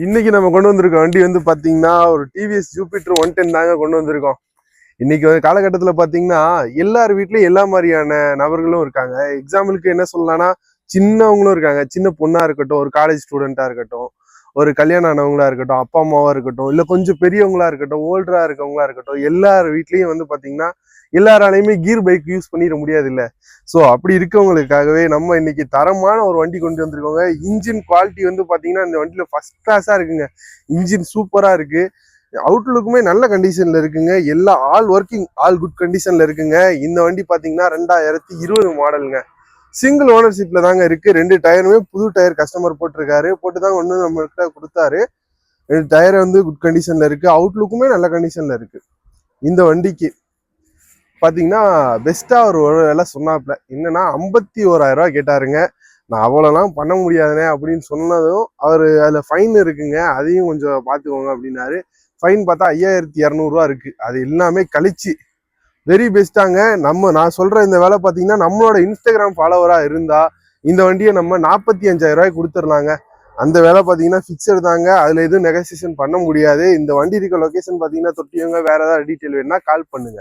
இன்னைக்கு நம்ம கொண்டு வந்திருக்கோம் வண்டி வந்து பாத்தீங்கன்னா ஒரு டிவிஎஸ் ஜூபிட்டர் 110 தாங்க கொண்டு வந்திருக்கோம். இன்னைக்கு காலகட்டத்துல பாத்தீங்கன்னா எல்லார் வீட்லயும் எல்லா மாதிரியான நபர்களும் இருக்காங்க. எக்ஸாம்பிளுக்கு என்ன சொல்லலாம்னா சின்னவங்களும் இருக்காங்க. சின்ன பொண்ணா இருக்கட்டும், ஒரு காலேஜ் ஸ்டூடெண்டா இருக்கட்டும், ஒரு கல்யாணம் ஆனவங்களா இருக்கட்டும், அப்பா அம்மாவா இருக்கட்டும், இல்ல கொஞ்சம் பெரியவங்களா இருக்கட்டும், ஓல்டரா இருக்கவங்களா இருக்கட்டும், எல்லார் வீட்லயும் வந்து பாத்தீங்கன்னா எல்லாராலையுமே கீர் பைக் யூஸ் பண்ணிட முடியாது இல்ல. ஸோ அப்படி இருக்கவங்களுக்காகவே நம்ம இன்னைக்கு தரமான ஒரு வண்டி கொண்டு வந்திருக்கோங்க. இன்ஜின் குவாலிட்டி வந்து பாத்தீங்கன்னா இந்த வண்டியில ஃபர்ஸ்ட் கிளாஸா இருக்குங்க. இன்ஜின் சூப்பரா இருக்கு. அவுட்லுக்குமே நல்ல கண்டிஷன்ல இருக்குங்க. எல்லா ஆல் ஒர்க்கிங் ஆல் குட் கண்டிஷன்ல இருக்குங்க. இந்த வண்டி பாத்தீங்கன்னா 2020 மாடலுங்க. சிங்கிள் ஓனர்ஷிப்ல தாங்க இருக்கு. 2 டயருமே புது டயர் கஸ்டமர் போட்டிருக்காரு. போட்டுதான் ஒண்ணு நம்ம கிட்ட கொடுத்தாரு. 2 டயர் வந்து குட் கண்டிஷன்ல இருக்கு. அவுட்லுக்குமே நல்ல கண்டிஷன்ல இருக்கு. இந்த வண்டிக்கு பாத்தீங்கன்னா பெஸ்டா ஒரு விலை சொன்னாப்ல என்னன்னா 51,000 ரூபாய் கேட்டாருங்க. நான் அவ்வளோலாம் பண்ண முடியாதுனே அப்படின்னு சொன்னதும் அவர் அதுல ஃபைன் இருக்குங்க, அதையும் கொஞ்சம் பார்த்துக்கோங்க அப்படின்னாரு. ஃபைன் பார்த்தா 5,200 ரூபா இருக்கு. அது எல்லாமே கழிச்சு வெரி பெஸ்ட்டாங்க. நான் சொல்ற இந்த வேலை பார்த்தீங்கன்னா நம்மளோட இன்ஸ்டாகிராம் ஃபாலோவரா இருந்தா இந்த வண்டியை நம்ம 45,000 ரூபாய்க்கு கொடுத்துடலாங்க. அந்த வேலை பார்த்தீங்கன்னா ஃபிக்ஸட் தாங்க. அதுல எதுவும் நெகோசியேஷன் பண்ண முடியாது. இந்த வண்டி இருக்க லொகேஷன் பார்த்தீங்கன்னா தொட்டியவங்க. வேற ஏதாவது டீட்டெயில் வேணும்னா கால் பண்ணுங்க.